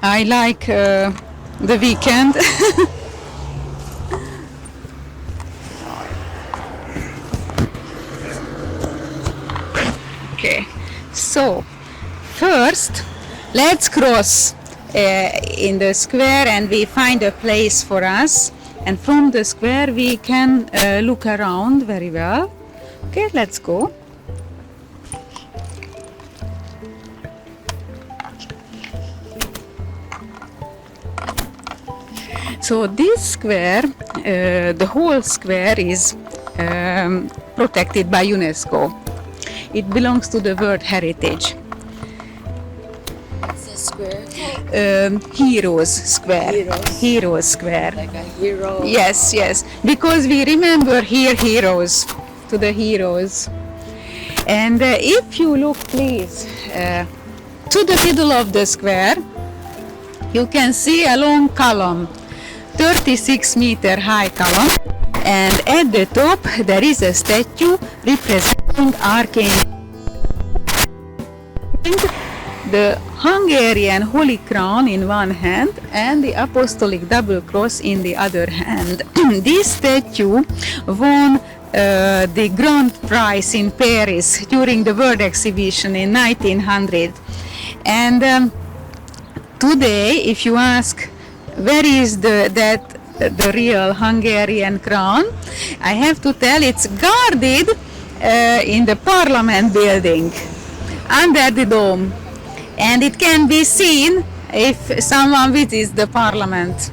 I like the weekend. Okay, so first let's cross in the square and we find a place for us, and from the square we can look around very well. Okay, let's go. So this square, the whole square is protected by UNESCO. It belongs to the World Heritage. What's this square? Heroes Square. Heroes Square. Like a hero. Yes, yes. Because we remember here heroes, to the heroes. And if you look, please, to the middle of the square, you can see a long column, 36-meter high column, and at the top there is a statue representing Archangel, the Hungarian Holy Crown in one hand and the Apostolic Double Cross in the other hand. This statue won the Grand Prize in Paris during the World Exhibition in 1900. And today, if you ask where is the real Hungarian crown, I have to tell it's guarded in the Parliament building under the dome, and it can be seen if someone visits the Parliament.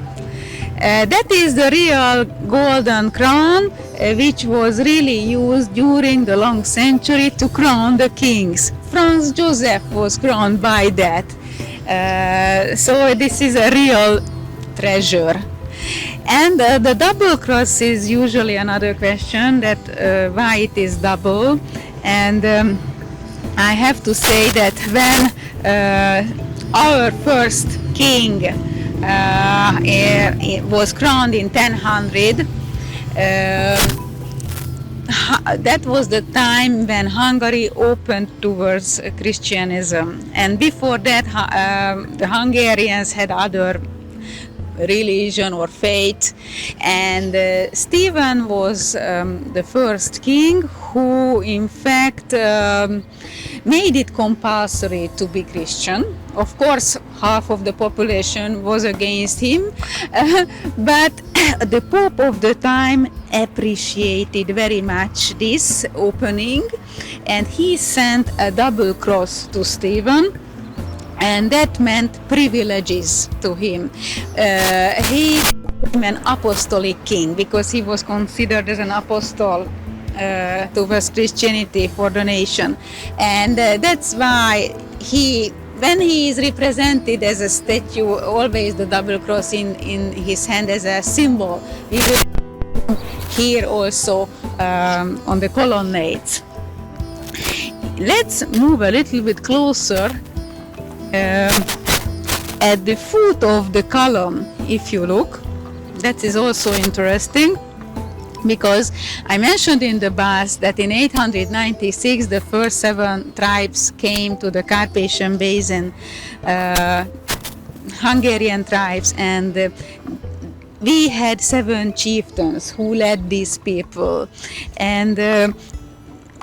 That is the real golden crown which was really used during the long century to crown the kings. Franz Joseph was crowned by that. So this is a real treasure. And the double cross is usually another question, that why it is double. And I have to say that when our first king was crowned in 1000, that was the time when Hungary opened towards Christianism. And before that, the Hungarians had other religion or faith, and Stephen was the first king who in fact made it compulsory to be Christian. Of course, half of the population was against him, but the Pope of the time appreciated very much this opening, and he sent a double cross to Stephen. And that meant privileges to him. He became an apostolic king because he was considered as an apostle towards Christianity for the nation. And that's why when he is represented as a statue, always the double cross in his hand as a symbol. We will here also on the colonnades. Let's move a little bit closer. At the foot of the column, if you look, that is also interesting, because I mentioned in the bus that in 896 the first 7 tribes came to the Carpathian Basin, Hungarian tribes, and we had 7 chieftains who led these people, and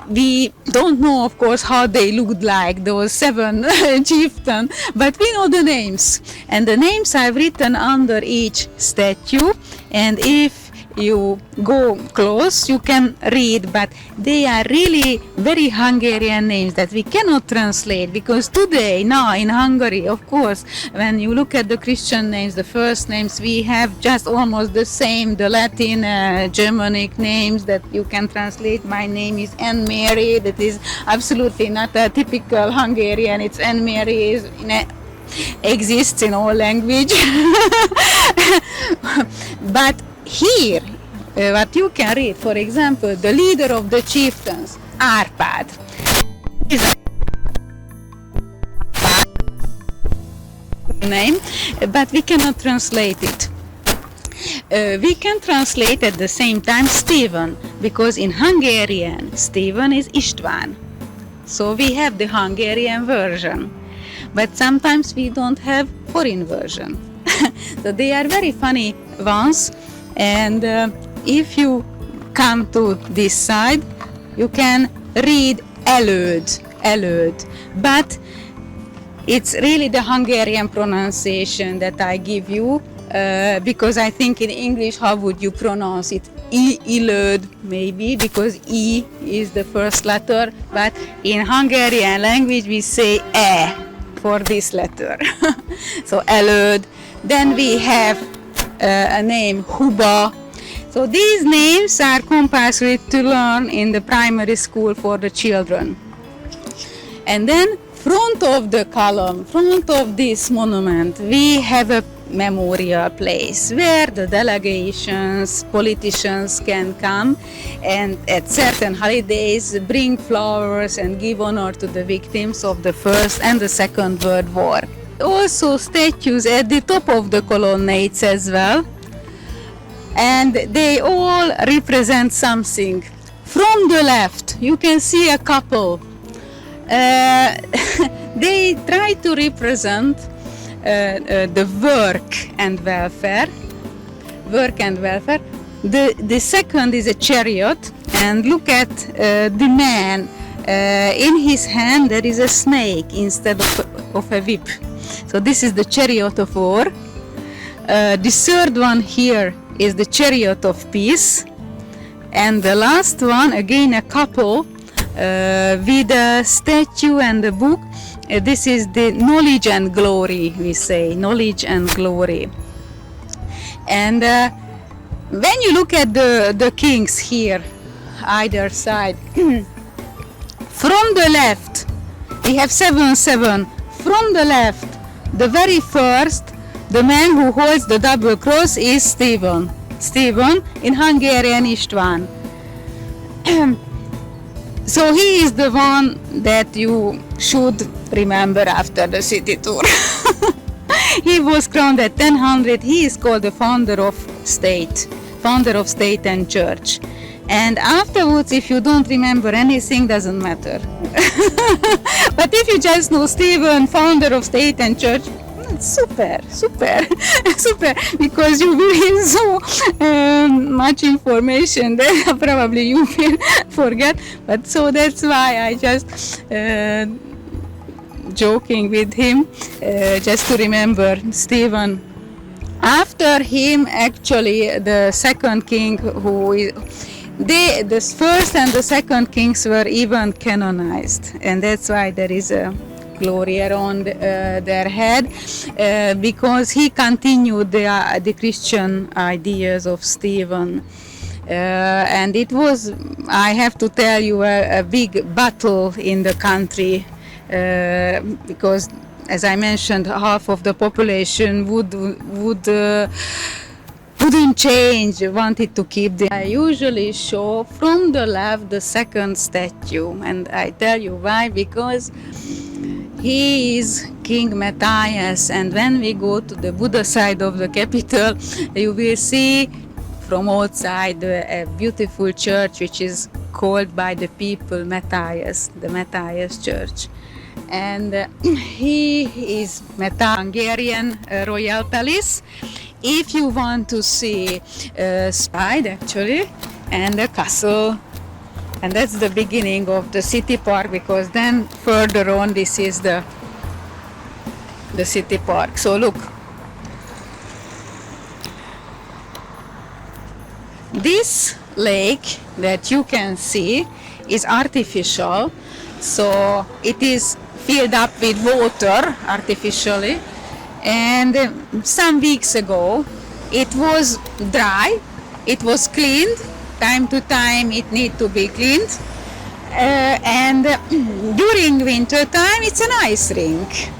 we don't know, of course, how they looked like, those 7 chieftains, but we know the names. And the names I've written under each statue, and if you go close, you can read, but they are really very Hungarian names that we cannot translate, because today, now in Hungary, of course, when you look at the Christian names, the first names, we have just almost the same, the Latin, Germanic names that you can translate. My name is Anne Mary, that is absolutely not a typical Hungarian, it's Anne Mary, exists in all language. But here, what you can read, for example, the leader of the chieftains, Arpad, is a name, but we cannot translate it. We can translate at the same time Stephen, because in Hungarian, Stephen is István. So we have the Hungarian version. but sometimes we don't have foreign version. So they are very funny ones, and if you come to this side, you can read előd, but it's really the Hungarian pronunciation that I give you, because I think in English, how would you pronounce it? Ilőd, maybe, because E is the first letter, but in Hungarian language we say E for this letter. So előd. Then we have a name Huba. So these names are compulsory to learn in the primary school for the children. And then front of the column, front of this monument, we have a memorial place where the delegations, politicians can come and at certain holidays bring flowers and give honor to the victims of the First and the Second World War. Also statues at the top of the colonnades as well, and they all represent something. From the left you can see a couple. They try to represent the work and welfare. The second is a chariot, and look at the man. In his hand there is a snake instead of a whip. So this is the chariot of war. The third one here is the chariot of peace, and the last one, again a couple with a statue and a book. This is the knowledge and glory, we say, knowledge and glory. And when you look at the kings here, either side, from the left, we have 7-7. From the left, the very first, the man who holds the double cross is Stephen. Stephen, in Hungarian István. So he is the one that you should remember after the city tour. He was crowned at 1000. He is called the founder of state and church. And afterwards, if you don't remember anything, doesn't matter. But if you just know Stephen, founder of state and church, super, because you will have so much information that probably you will forget. But so that's why I just joking with him, just to remember Stephen. After him, actually, the second king, the first and the second kings were even canonized, and that's why there is a glory around their head, because he continued the Christian ideas of Stephen. And it was, I have to tell you, a big battle in the country, because, as I mentioned, half of the population wouldn't change, wanted to keep the. I usually show from the left the second statue, and I tell you why, because he is King Matthias, and when we go to the Buddha side of the capital, you will see from outside a beautiful church which is called by the people Matthias, the Matthias Church. And he is Hungarian royal palace. If you want to see Spide actually, and the castle, and that's the beginning of the city park, because then further on this is the city park. So look, this lake that you can see is artificial, so it is filled up with water artificially, and some weeks ago it was dry, it was cleaned, time to time it needs to be cleaned, and during winter time it's an ice rink.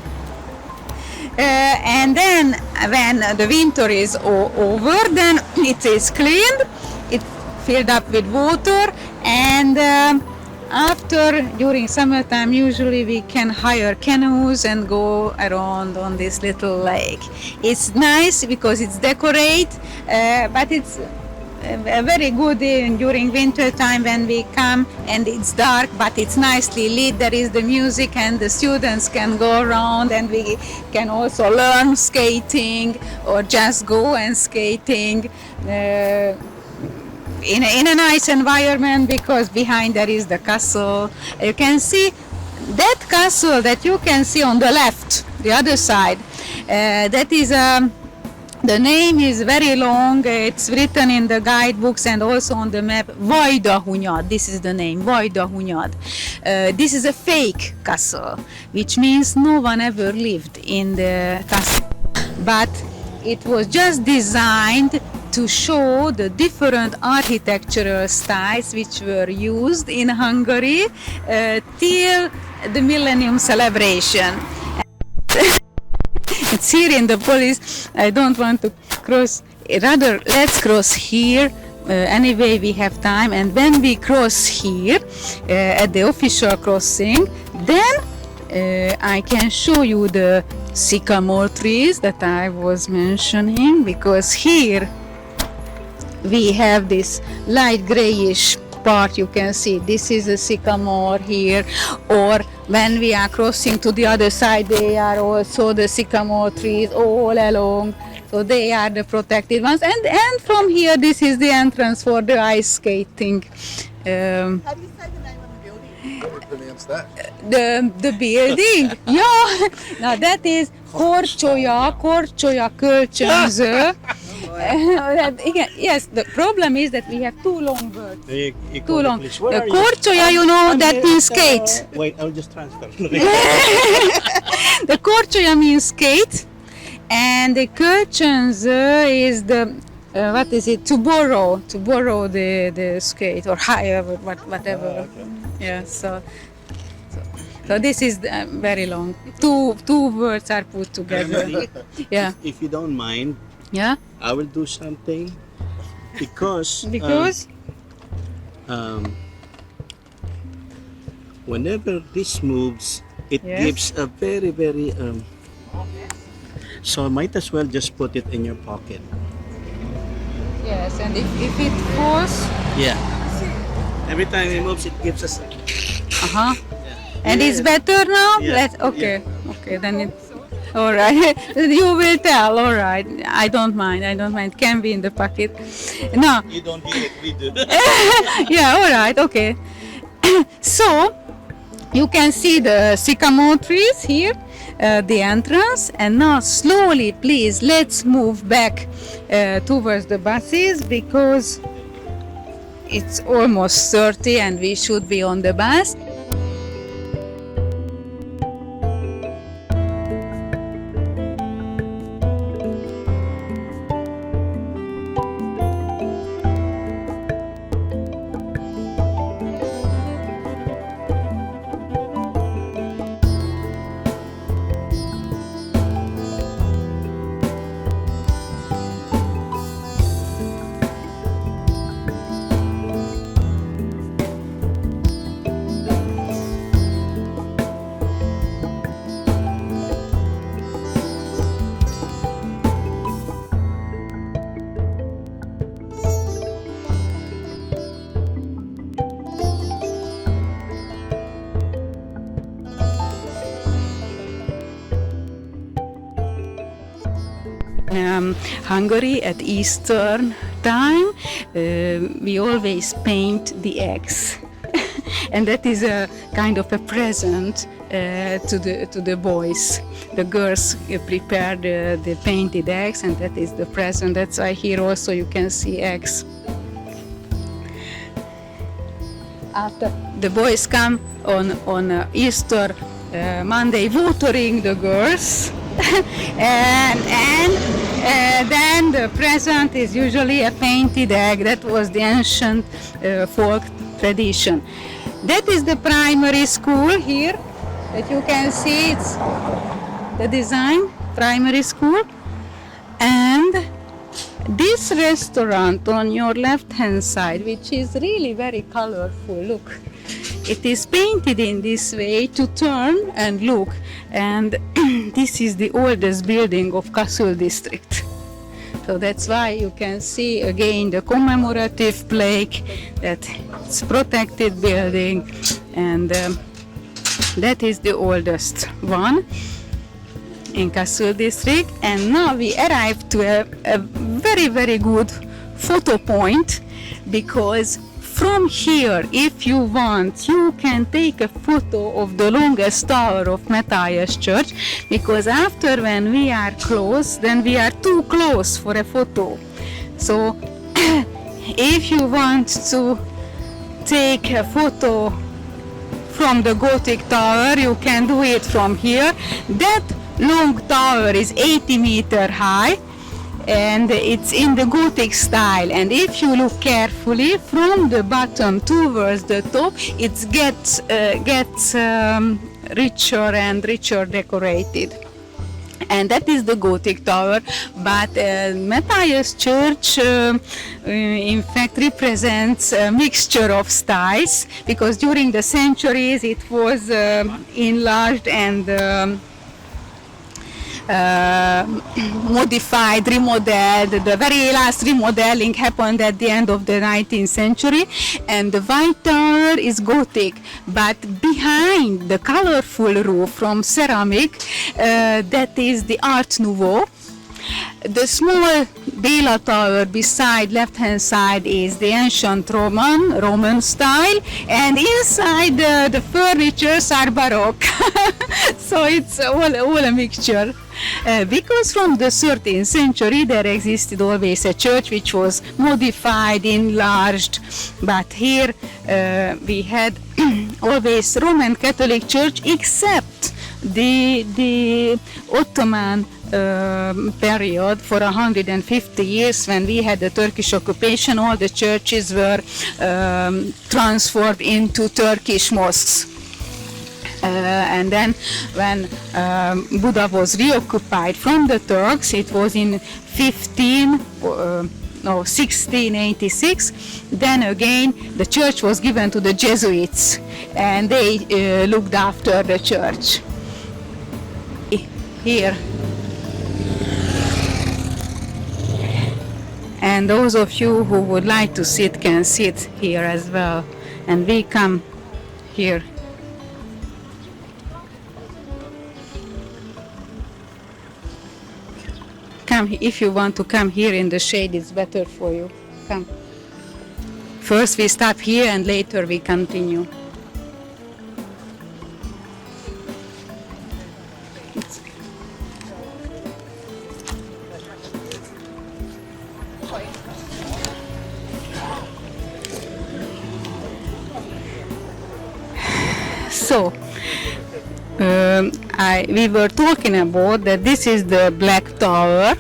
And then when the winter is over, then it is cleaned, it's filled up with water, and during summertime usually we can hire canoes and go around on this little lake. It's nice because it's decorated, but it's very good during winter time when we come and it's dark, but it's nicely lit. There is the music and the students can go around, and we can also learn skating or just go and skating in a nice environment, because behind there is the castle. You can see that castle that you can see on the left, the other side. That is the name is very long. It's written in the guidebooks and also on the map. Vajdahunyad. This is the name. Vajdahunyad. This is a fake castle, which means no one ever lived in the castle. But it was just designed to show the different architectural styles which were used in Hungary till the Millennium celebration. It's here in the police. I don't want to cross. Rather, let's cross here. Anyway, we have time, and when we cross here at the official crossing, then I can show you the sycamore trees that I was mentioning, because here we have this light grayish part. You can see this is a sycamore here, or when we are crossing to the other side, they are also the sycamore trees all along. So they are the protected ones, and from here this is the entrance for the ice skating. How do you say the name of the building? How do you pronounce that? The building? Yeah, now that is Korcsolya kölcsönző. Yes, the problem is that we have too long words. Too long. The Korcsolya, you know, that means skate. Wait, I'll just transfer. The Korcsolya means skate, and the kölcsönző is the what is it? To borrow the skate or hire whatever. Yeah. So this is very long. Two words are put together. Yeah. If you don't mind, Yeah. I will do something because whenever this moves, it Yes. gives a very so I might as well just put it in your pocket. Yes, and if it falls, Yeah. Every time it moves, it gives us. uh-huh. And it's better now? Yeah. Okay, then it's all right. You will tell, all right. I don't mind, it can be in the pocket. No, You don't hear it, we do. yeah, all right, okay. So, you can see the sycamore trees here, the entrance, and now slowly, please, let's move back towards the buses, because it's almost 30 and we should be on the bus. Hungary at Easter time, we always paint the eggs, and that is a kind of a present to the boys. The girls prepare the painted eggs, and that is the present. That's why here also you can see eggs. After the boys come on Easter Monday watering the girls, and then the present is usually a painted egg. That was the ancient folk tradition. That is the primary school here that you can see. It's the design, primary school. And this restaurant on your left hand side, which is really very colorful, look. It is painted in this way to turn and look, and this is the oldest building of Kassel district. So that's why you can see again the commemorative plaque that it's protected building, and that is the oldest one in Kassel district. And now we arrived to a very, very good photo point, because from here, if you want, you can take a photo of the longest tower of Matthias Church, because after when we are close, then we are too close for a photo. So if you want to take a photo from the Gothic tower, you can do it from here. That long tower is 80 meters high, and it's in the Gothic style. And if you look carefully from the bottom towards the top, it gets richer and richer decorated. And that is the Gothic tower. But Matthias Church in fact represents a mixture of styles, because during the centuries it was enlarged and modified, remodeled. The very last remodeling happened at the end of the 19th century, and the white tower is Gothic, but behind the colorful roof from ceramic, that is the Art Nouveau. The small Bela tower beside left hand side is the ancient Roman style, and inside the furnitures are Baroque. So it's all a mixture. Because from the 13th century there existed always a church which was modified, enlarged, but here we had always Roman Catholic Church, except the Ottoman period for 150 years, when we had the Turkish occupation. All the churches were transformed into Turkish mosques. And then when Buda was reoccupied from the Turks, it was in 1686, then again the church was given to the Jesuits, and they looked after the church. Here. And those of you who would like to sit can sit here as well. And we come here. Come, if you want to come here in the shade, it's better for you. Come. First we stop here and later we continue. So, we were talking about that this is the Black Tower,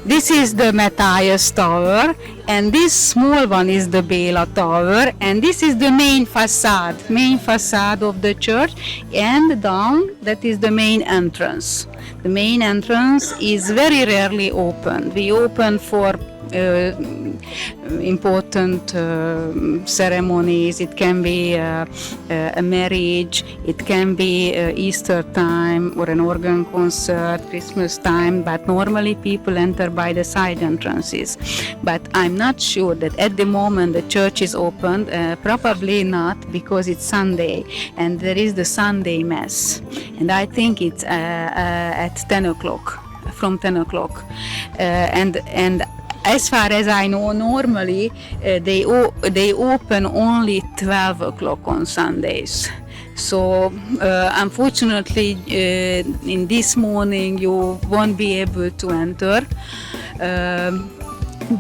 this is the Matthias Tower, and this small one is the Bela Tower, and this is the main facade of the church, and down that is the main entrance. The main entrance is very rarely open. We open for important ceremonies. It can be a marriage, it can be Easter time or an organ concert, Christmas time, but normally people enter by the side entrances. But I'm not sure that at the moment the church is open, probably not, because it's Sunday and there is the Sunday Mass, and I think it's at 10 o'clock, from 10 o'clock, and as far as I know, normally they open only 12 o'clock on Sundays. So unfortunately in this morning you won't be able to enter,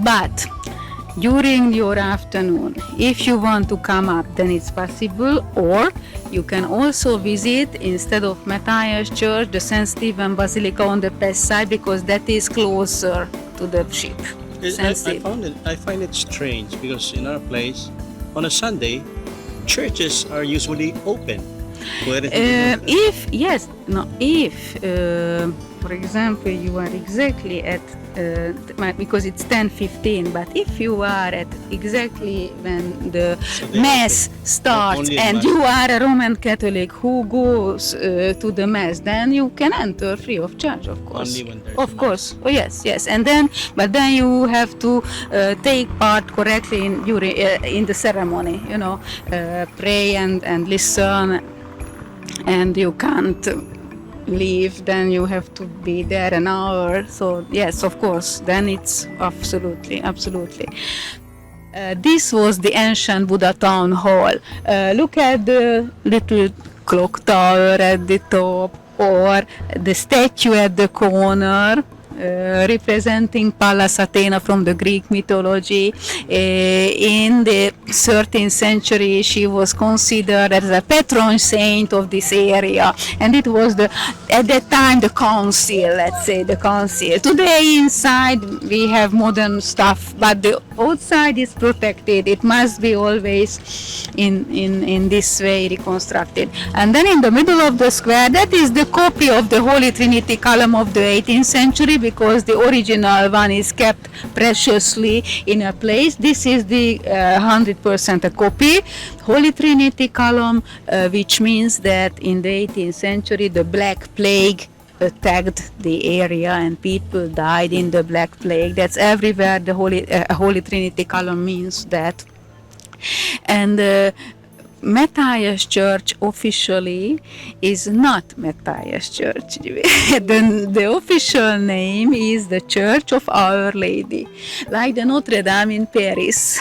but during your afternoon, if you want to come up, then it's possible, or you can also visit, instead of Matthias Church, the St. Stephen Basilica on the past side, because that is closer to the ship. I find it strange, because in our place, on a Sunday, churches are usually open. If for example, you are exactly at, because it's 10:15, but if you are at exactly when the Mass starts only and Mass. you are a Roman Catholic who goes to the Mass, then you can enter free of charge, of course. Only when there's Of Mass. course. Oh, yes, yes. And then, but then you have to take part correctly in the ceremony, pray and listen, and you can't leave, then you have to be there an hour. So yes, of course, then it's absolutely. This was the ancient Buddha town hall. Look at the little clock tower at the top, or the statue at the corner, representing Pallas Athena from the Greek mythology. In the 13th century, she was considered as a patron saint of this area, and it was at that time the council, let's say the council. Today inside we have modern stuff, but the outside is protected. It must be always in this way reconstructed. And then in the middle of the square, that is the copy of the Holy Trinity column of the 18th century, because the original one is kept preciously in a place. This is the 100% a copy Holy Trinity column, which means that in the 18th century the Black Plague attacked the area and people died in the Black Plague. That's everywhere. The Holy Trinity column means that. And Matthias Church officially is not Matthias Church. The official name is the Church of Our Lady, like the Notre Dame in Paris.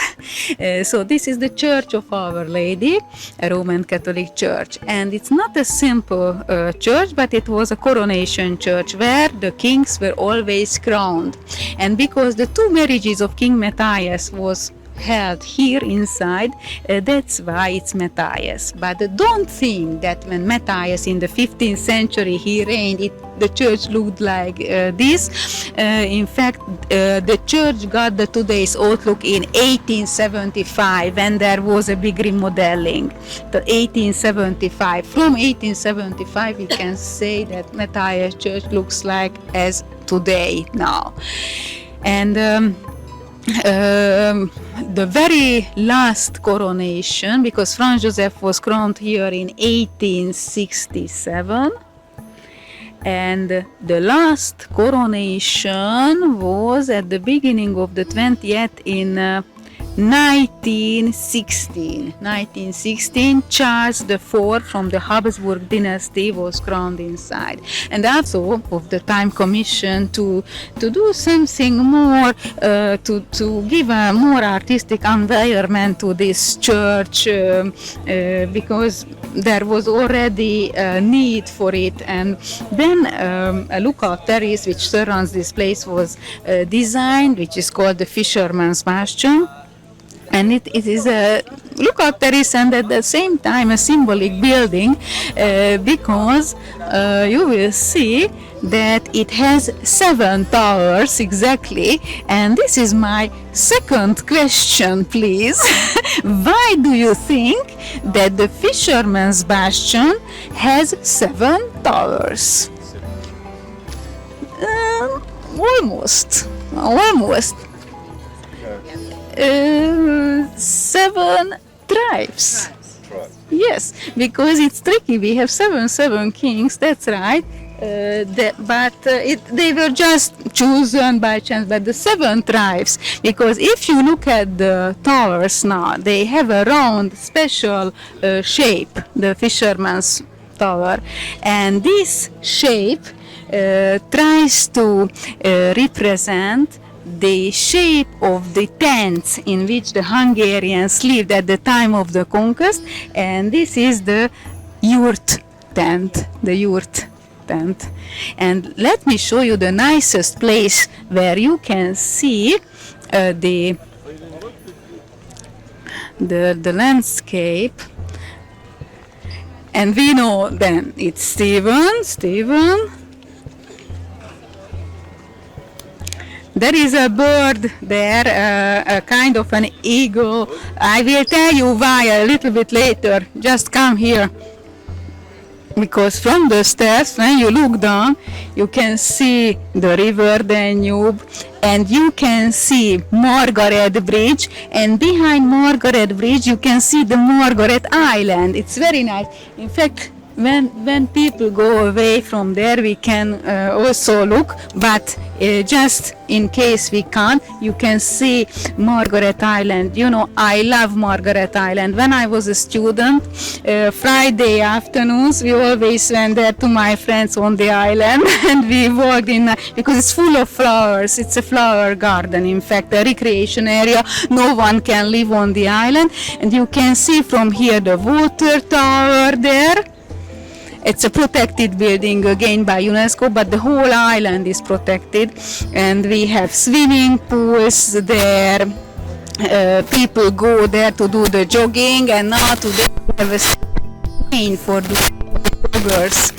So this is the Church of Our Lady, a Roman Catholic church. And it's not a simple church, but it was a coronation church where the kings were always crowned. And because the two marriages of King Matthias was held here inside, that's why it's Matthias. But don't think that when Matthias in the 15th century he reigned, the church looked like this. In fact, the church got the today's outlook in 1875, when there was a big remodeling. The 1875. From 1875 we can say that Matthias Church looks like as today now. And the very last coronation, because Franz Joseph was crowned here in 1867, and the last coronation was at the beginning of the 20th in 1916. Charles IV from the Habsburg dynasty was crowned inside, and also of the time commission to do something more, to give a more artistic environment to this church, because there was already a need for it. And then a lookout terrace which surrounds this place was designed, which is called the Fisherman's Bastion. And it is a lookout terrace and at the same time a symbolic building, because you will see that it has 7 towers exactly. And this is my second question, please. Why do you think that the Fisherman's Bastion has 7 towers? Almost. 7 tribes. Yes, because it's tricky. We have seven kings. That's right. They were just chosen by chance. But the 7 tribes, because if you look at the towers now, they have a round, special shape. The Fisherman's Tower, and this shape tries to represent the shape of the tents in which the Hungarians lived at the time of the conquest, and this is the yurt tent, And let me show you the nicest place where you can see the landscape. And we know then it's Stephen. There is a bird there, a kind of an eagle. I will tell you why a little bit later. Just come here. because from the stairs, when you look down, you can see the river Danube, and you can see Margaret Bridge, and behind Margaret Bridge you can see the Margaret Island. It's very nice. In fact, when people go away from there, we can also look, but just in case we can't, you can see Margaret Island. You know, I love Margaret Island. When I was a student, Friday afternoons, we always went there to my friends on the island, and we walked in, because it's full of flowers. It's a flower garden, in fact, a recreation area. No one can live on the island, and you can see from here the water tower there. It's a protected building again by UNESCO, but the whole island is protected, and we have swimming pools there. People go there to do the jogging, and now today we have a train for the joggers.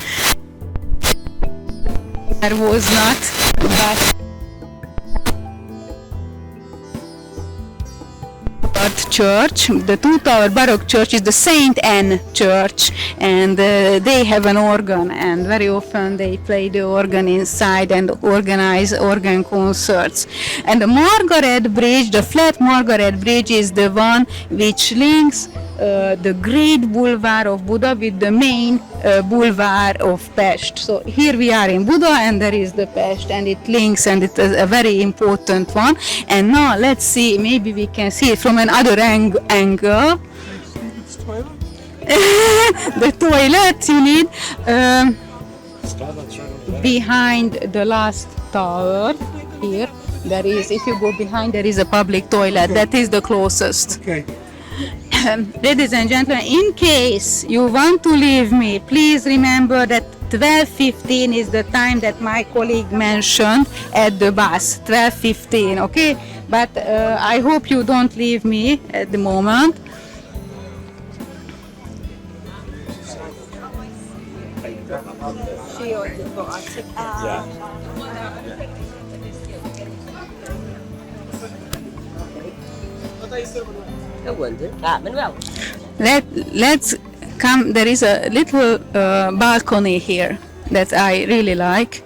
There was not, but church, the two-tower Baroque church, is the Saint Anne church, and they have an organ, and very often they play the organ inside and organize organ concerts. And the Margaret Bridge, the flat Margaret Bridge, is the one which links the great boulevard of Buda with the main boulevard of Pest. So here we are in Buda, and there is the Pest, and it links, and it is a very important one. And now let's see, maybe we can see it from another angle. The toilet you need behind the last tower here. There is, if you go behind, there is a public toilet. That is the closest. Okay. Ladies and gentlemen, in case you want to leave me, please remember that 12:15 is the time that my colleague mentioned at the bus. 12:15, okay? But I hope you don't leave me at the moment. Let's come. There is a little balcony here that I really like.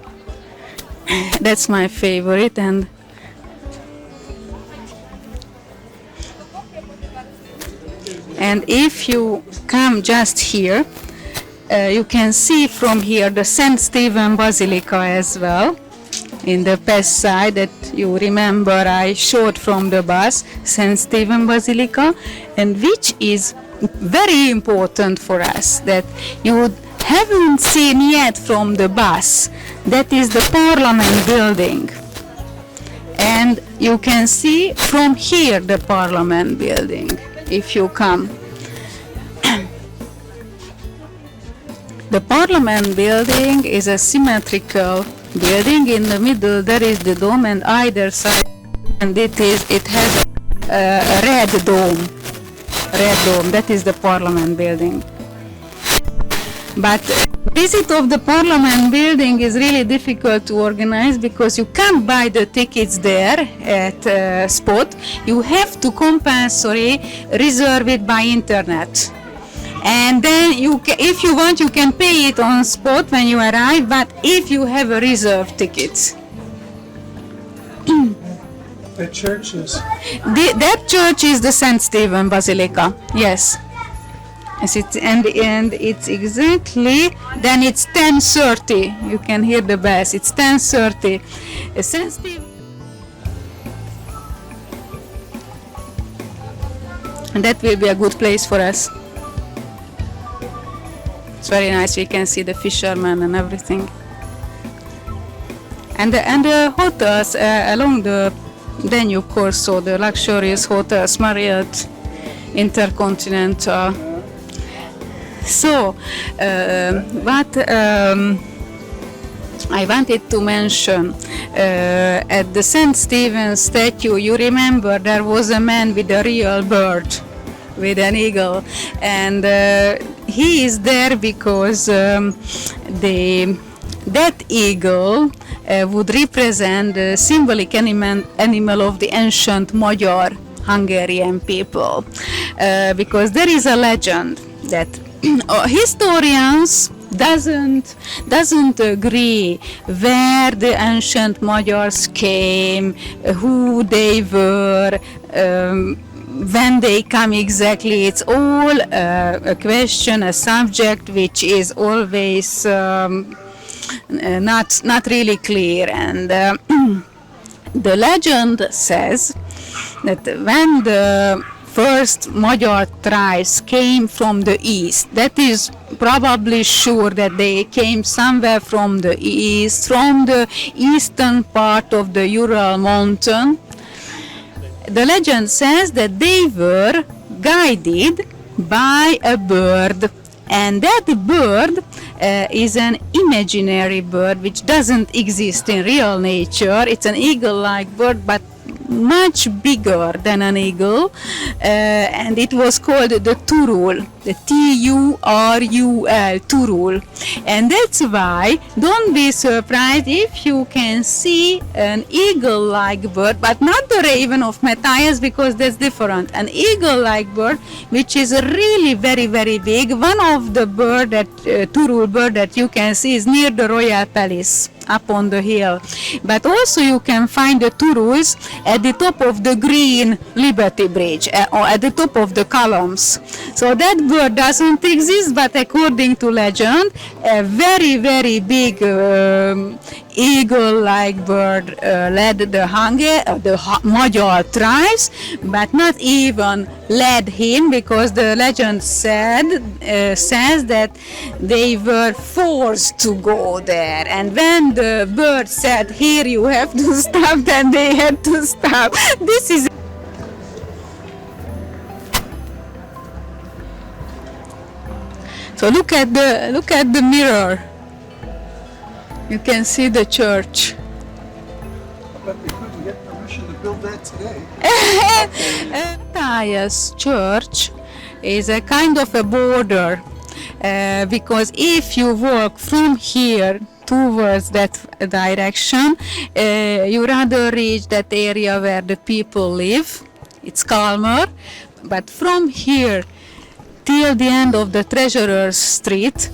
That's my favorite, and if you come just here, you can see from here the St. Stephen Basilica as well. In the past side that you remember I showed from the bus, St. Stephen Basilica, and which is very important for us, that you haven't seen yet from the bus. That is the Parliament building, and you can see from here the Parliament building if you come. The Parliament building is a symmetrical building. In the middle there is the dome, and either side, and it has a red dome. That is the Parliament building. But visit of the Parliament building is really difficult to organize, because you can't buy the tickets there at spot. You have to compulsory reserve it by internet. And then if you want, you can pay it on spot when you arrive, but if you have a reserved ticket. The church is... That church is the St. Stephen Basilica, yes. Yes, and it's exactly, then it's 10:30. You can hear the bells, it's 10:30. St. Stephen. And that will be a good place for us. It's very nice. We can see the fishermen and everything, and the hotels along the Danube course. So the luxurious hotels, Marriott, Intercontinental. So what I wanted to mention, at the St. Stephen statue, you remember there was a man with a real bird, with an eagle, and he is there because that eagle would represent the symbolic animal of the ancient Magyar Hungarian people, because there is a legend that historians doesn't agree where the ancient Magyars came, who they were, when they come exactly. It's all a question, a subject which is always not really clear. And the legend says that when the first Magyar tribes came from the east, that is probably sure that they came somewhere from the east, from the eastern part of the Ural mountain. The legend says that they were guided by a bird, and that bird is an imaginary bird which doesn't exist in real nature. It's an eagle-like bird, but much bigger than an eagle, and it was called the Turul, the T-U-R-U-L, Turul. And that's why don't be surprised if you can see an eagle-like bird, but not the raven of Matthias, because that's different. An eagle-like bird which is really very, very big. One of the bird that Turul bird that you can see is near the Royal Palace up on the hill, but also you can find the Turuls at the top of the green Liberty Bridge, or at the top of the columns. So that bird doesn't exist, but according to legend, a very, very big eagle-like bird led the Magyar tribes, but not even led him, because the legend says that they were forced to go there, and when the bird said, "Here you have to stop," then they had to stop. This is so look at the mirror. You can see the church. But they couldn't get permission to build that today. Matthias Church is a kind of a border, because if you walk from here towards that direction, you rather reach that area where the people live. It's calmer, but from here till the end of the Treasurer's Street,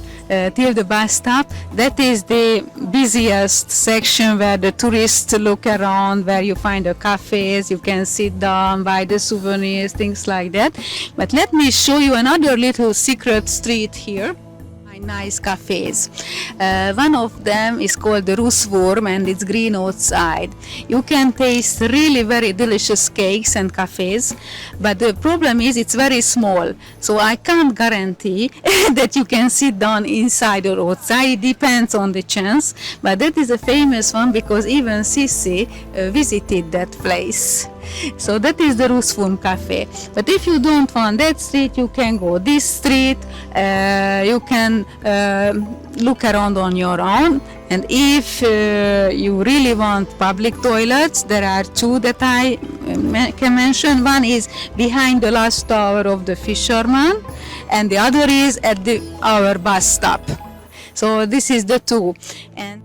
till the bus stop, that is the busiest section where the tourists look around, where you find the cafes, you can sit down, buy the souvenirs, things like that. But let me show you another little secret street here. Nice cafes. One of them is called the Russwurm, and it's green outside. You can taste really very delicious cakes and cafes, but the problem is it's very small, so I can't guarantee that you can sit down inside or outside. It depends on the chance, but that is a famous one because even Sissi visited that place. So that is the Russwurm Cafe. But if you don't want that street, you can go this street. You can look around on your own. And if you really want public toilets, there are two that I can mention. One is behind the last tower of the Fisherman, and the other is at our bus stop. So this is the two. And